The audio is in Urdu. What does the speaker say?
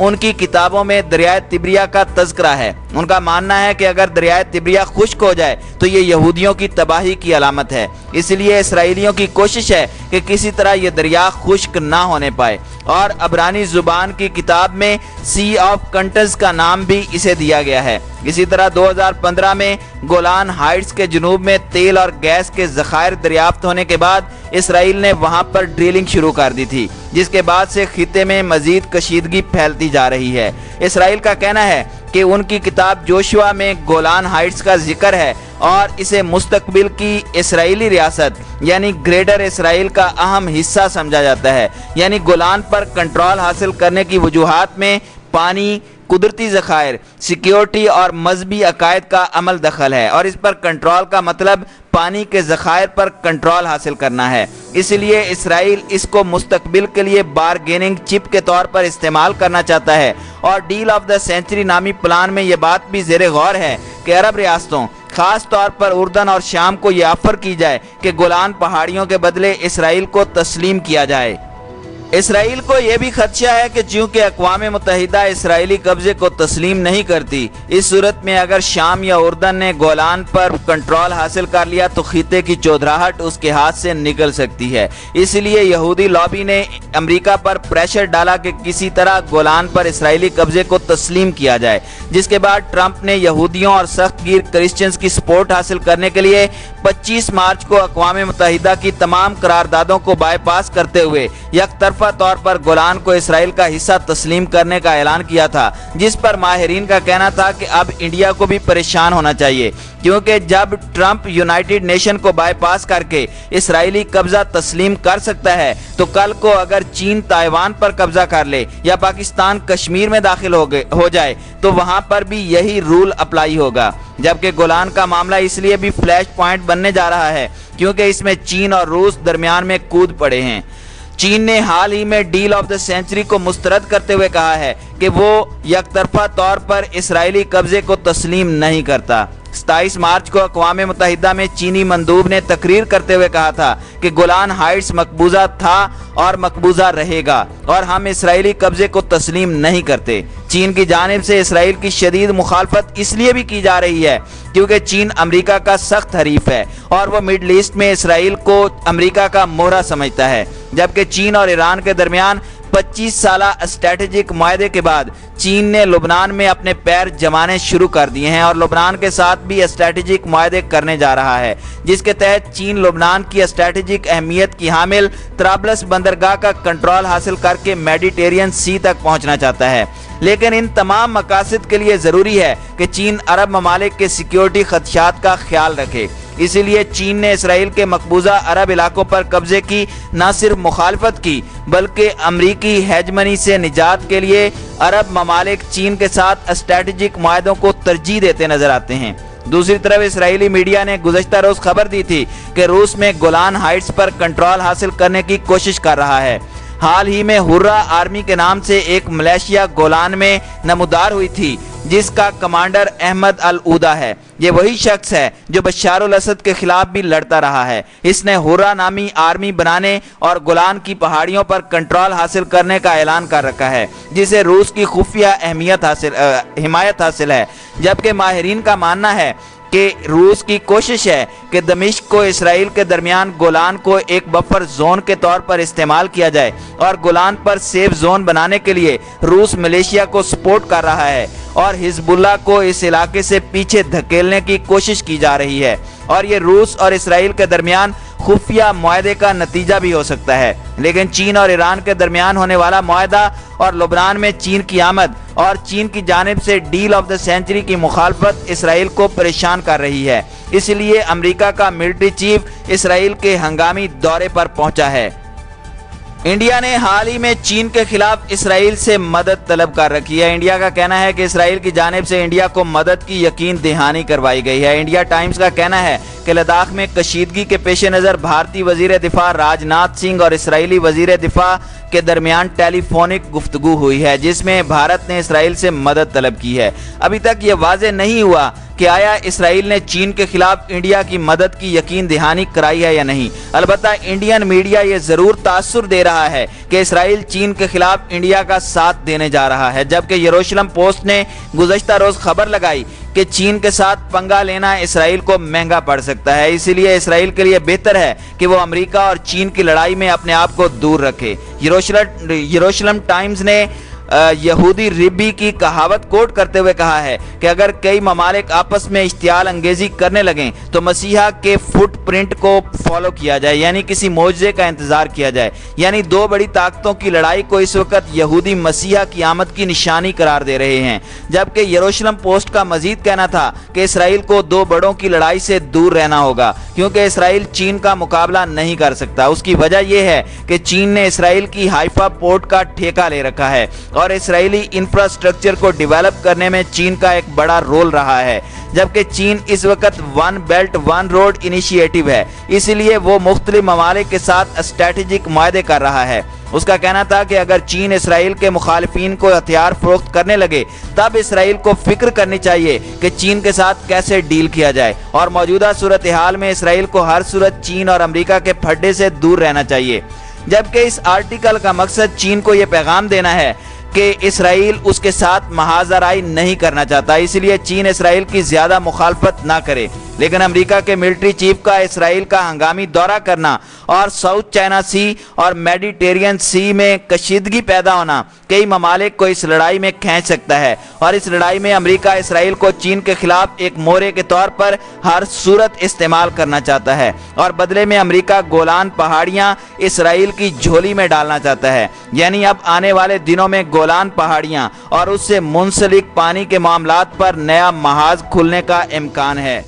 ان کی کتابوں میں دریائے تبریہ کا تذکرہ ہے۔ ان کا ماننا ہے کہ اگر دریائے تبریہ خشک ہو جائے تو یہ یہودیوں کی تباہی کی علامت ہے، اس لیے اسرائیلیوں کی کوشش ہے کہ کسی طرح یہ دریا خشک نہ ہونے پائے، اور عبرانی زبان کی کتاب میں سی آف کنٹز کا نام بھی اسے دیا گیا ہے۔ اسی طرح 2015 میں گولان ہائٹس کے جنوب میں تیل اور گیس کے ذخائر دریافت ہونے کے بعد اسرائیل نے وہاں پر ڈرلنگ شروع کر دی تھی، جس کے بعد سے خطے میں مزید کشیدگی پھیلتی جا رہی ہے۔ اسرائیل کا کہنا ہے کہ ان کی کتاب جوشوا میں گولان ہائٹس کا ذکر ہے اور اسے مستقبل کی اسرائیلی ریاست یعنی گریٹر اسرائیل کا اہم حصہ سمجھا جاتا ہے۔ یعنی گولان پر کنٹرول حاصل کرنے کی وجوہات میں پانی، قدرتی ذخائر، سیکیورٹی اور مذہبی عقائد کا عمل دخل ہے، اور اس پر کنٹرول کا مطلب پانی کے ذخائر پر کنٹرول حاصل کرنا ہے۔ اس لیے اسرائیل اس کو مستقبل کے لیے بارگیننگ چپ کے طور پر استعمال کرنا چاہتا ہے، اور ڈیل آف دا سینچری نامی پلان میں یہ بات بھی زیر غور ہے کہ عرب ریاستوں خاص طور پر اردن اور شام کو یہ آفر کی جائے کہ گولان پہاڑیوں کے بدلے اسرائیل کو تسلیم کیا جائے۔ اسرائیل کو یہ بھی خدشہ ہے کہ چونکہ اقوام متحدہ اسرائیلی قبضے کو تسلیم نہیں کرتی، اس صورت میں اگر شام یا اردن نے گولان پر کنٹرول حاصل کر لیا تو خطے کی چودراہٹ اس کے ہاتھ سے نکل سکتی ہے۔ اس لیے یہودی لابی نے امریکہ پر پریشر ڈالا کہ کسی طرح گولان پر اسرائیلی قبضے کو تسلیم کیا جائے، جس کے بعد ٹرمپ نے یہودیوں اور سخت گیر کرسچنز کی سپورٹ حاصل کرنے کے لیے 25 مارچ کو اقوام متحدہ کی تمام قراردادوں کو بائی پاس کرتے ہوئے یک طرفہ طور پر گولان کو اسرائیل کا حصہ تسلیم کرنے کا اعلان کیا تھا، جس پر ماہرین کا کہنا تھا کہ اب انڈیا کو بھی پریشان ہونا چاہیے، کیونکہ جب ٹرمپ یونائٹڈ نیشن کو بائی پاس کر کے اسرائیلی قبضہ تسلیم کر سکتا ہے تو کل کو اگر چین تائیوان پر قبضہ کر لے یا پاکستان کشمیر میں داخل ہو جائے تو وہاں پر بھی یہی رول اپلائی ہوگا۔ جبکہ گولان کا معاملہ اس لیے بھی فلیش پوائنٹ بننے جا رہا ہے کیونکہ اس میں چین اور روس درمیان میں کود پڑے ہیں۔ چین نے حال ہی میں ڈیل آف دا سینچری کو مسترد کرتے ہوئے کہا ہے کہ وہ یک طرفہ طور پر اسرائیلی قبضے کو تسلیم نہیں کرتا۔ 27 مارچ کو اقوام متحدہ میں چینی مندوب نے تقریر کرتے ہوئے کہا تھا کہ گولان ہائٹس مقبوضہ تھا اور مقبوضہ رہے گا اور ہم اسرائیلی قبضے کو تسلیم نہیں کرتے۔ چین کی جانب سے اسرائیل کی شدید مخالفت اس لیے بھی کی جا رہی ہے کیونکہ چین امریکہ کا سخت حریف ہے اور وہ مڈل ایسٹ میں اسرائیل کو امریکہ کا موہرا سمجھتا ہے، جبکہ چین اور ایران کے درمیان 25 سالہ اسٹریٹجک معاہدے کے بعد چین نے لبنان میں اپنے پیر جمانے شروع کر دیے ہیں اور لبنان کے ساتھ بھی اسٹریٹجک معاہدے کرنے جا رہا ہے، جس کے تحت چین لبنان کی اسٹریٹجک اہمیت کی حامل طرابلس بندرگاہ کا کنٹرول حاصل کر کے میڈیٹرینین سی تک پہنچنا چاہتا ہے۔ لیکن ان تمام مقاصد کے لیے ضروری ہے کہ چین عرب ممالک کے سیکیورٹی خدشات کا خیال رکھے۔ اسی لیے چین نے اسرائیل کے مقبوضہ عرب علاقوں پر قبضے کی نہ صرف مخالفت کی بلکہ امریکی ہیجمنی سے نجات کے لیے عرب ممالک چین کے ساتھ اسٹریٹجک معاہدوں کو ترجیح دیتے نظر آتے ہیں۔ دوسری طرف اسرائیلی میڈیا نے گزشتہ روز خبر دی تھی کہ روس میں گولان ہائٹس پر کنٹرول حاصل کرنے کی کوشش کر رہا ہے۔ حال ہی میں ہرہ آرمی کے نام سے ایک ملیشیا گولان میں نمودار ہوئی تھی جس کا کمانڈر احمد العودہ ہے۔ یہ وہی شخص ہے جو بشار الاسد کے خلاف بھی لڑتا رہا ہے۔ اس نے ہرہ نامی آرمی بنانے اور گولان کی پہاڑیوں پر کنٹرول حاصل کرنے کا اعلان کر رکھا ہے جسے روس کی خفیہ حمایت حاصل ہے، جبکہ ماہرین کا ماننا ہے کہ روس کی کوشش ہے کہ دمشق کو اسرائیل کے درمیان گولان کو ایک بفر زون کے طور پر استعمال کیا جائے اور گولان پر سیف زون بنانے کے لیے روس ملیشیا کو سپورٹ کر رہا ہے اور حزب اللہ کو اس علاقے سے پیچھے دھکیلنے کی کوشش کی جا رہی ہے، اور یہ روس اور اسرائیل کے درمیان خفیہ معاہدے کا نتیجہ بھی ہو سکتا ہے۔ لیکن چین اور ایران کے درمیان ہونے والا معاہدہ اور لبنان میں چین کی آمد اور چین کی جانب سے ڈیل آف دا سینچری کی مخالفت اسرائیل کو پریشان کر رہی ہے، اس لیے امریکہ کا ملٹری چیف اسرائیل کے ہنگامی دورے پر پہنچا ہے۔ انڈیا نے حال ہی میں چین کے خلاف اسرائیل سے مدد طلب کر رکھی ہے۔ انڈیا کا کہنا ہے کہ اسرائیل کی جانب سے انڈیا کو مدد کی یقین دہانی کروائی گئی ہے۔ انڈیا ٹائمز کا کہنا ہے کہ لداخ میں کشیدگی کے پیش نظر بھارتی وزیر دفاع راج ناتھ سنگھ اور اسرائیلی وزیر دفاع کے درمیان ٹیلی فونک گفتگو ہوئی ہے جس میں بھارت نے اسرائیل سے مدد طلب کی ہے۔ ابھی تک یہ واضح نہیں ہوا کہ آیا اسرائیل نے چین کے خلاف انڈیا کی مدد کی یقین دہانی کرائی ہے یا نہیں۔ البتہ انڈین میڈیا یہ ضرور تاثر دے رہا ہے کہ اسرائیل چین کے خلاف انڈیا کا ساتھ دینے جا رہا ہے، جبکہ یروشلم پوسٹ نے گزشتہ روز خبر لگائی کہ چین کے ساتھ پنگا لینا اسرائیل کو مہنگا پڑ سکتا ہے، اسی لیے اسرائیل کے لیے بہتر ہے کہ وہ امریکہ اور چین کی لڑائی میں اپنے آپ کو دور رکھے۔ یروشلم ٹائمز نے یہودی ربی کی کہاوت کوٹ کرتے ہوئے کہا ہے کہ اگر کئی ممالک آپس میں اشتعال انگیزی کرنے لگیں تو مسیحا کے فٹ پرنٹ کو فالو کیا جائے، یعنی کسی معجزے کا انتظار کیا جائے۔ یعنی دو بڑی طاقتوں کی لڑائی کو اس وقت یہودی مسیحا کی آمد کی نشانی قرار دے رہے ہیں، جبکہ یروشلم پوسٹ کا مزید کہنا تھا کہ اسرائیل کو دو بڑوں کی لڑائی سے دور رہنا ہوگا، کیونکہ اسرائیل چین کا مقابلہ نہیں کر سکتا۔ اس کی وجہ یہ ہے کہ چین نے اسرائیل کی ہائفا پورٹ کا ٹھیکہ لے رکھا ہے اور اسرائیلی انفراسٹرکچر کو ڈیولپ کرنے میں چین کا ایک بڑا رول رہا ہے، جبکہ چین اس وقت one belt one road initiative ہے، اس لیے وہ مختلف ممالک کے ساتھ اسٹریٹجک معاہدے کر رہا ہے۔ اس کا کہنا تھا کہ اگر چین اسرائیل کے مخالفین کو ہتھیار فروخت کرنے لگے تب اسرائیل کو فکر کرنی چاہیے کہ چین کے ساتھ کیسے ڈیل کیا جائے، اور موجودہ صورتحال میں اسرائیل کو ہر صورت چین اور امریکہ کے پھڈے سے دور رہنا چاہیے۔ جبکہ اس آرٹیکل کا مقصد چین کو یہ پیغام دینا ہے کہ اسرائیل اس کے ساتھ محاذ آرائی نہیں کرنا چاہتا، اس لیے چین اسرائیل کی زیادہ مخالفت نہ کرے۔ لیکن امریکہ کے ملٹری چیف کا اسرائیل کا ہنگامی دورہ کرنا اور ساؤتھ چائنا سی اور میڈیٹرین سی میں کشیدگی پیدا ہونا کئی ممالک کو اس لڑائی میں کھینچ سکتا ہے، اور اس لڑائی میں امریکہ اسرائیل کو چین کے خلاف ایک مورے کے طور پر ہر صورت استعمال کرنا چاہتا ہے، اور بدلے میں امریکہ گولان پہاڑیاں اسرائیل کی جھولی میں ڈالنا چاہتا ہے۔ یعنی اب آنے والے دنوں میں گولان پہاڑیاں اور اس سے منسلک پانی کے معاملات پر نیا محاذ کھلنے کا امکان ہے۔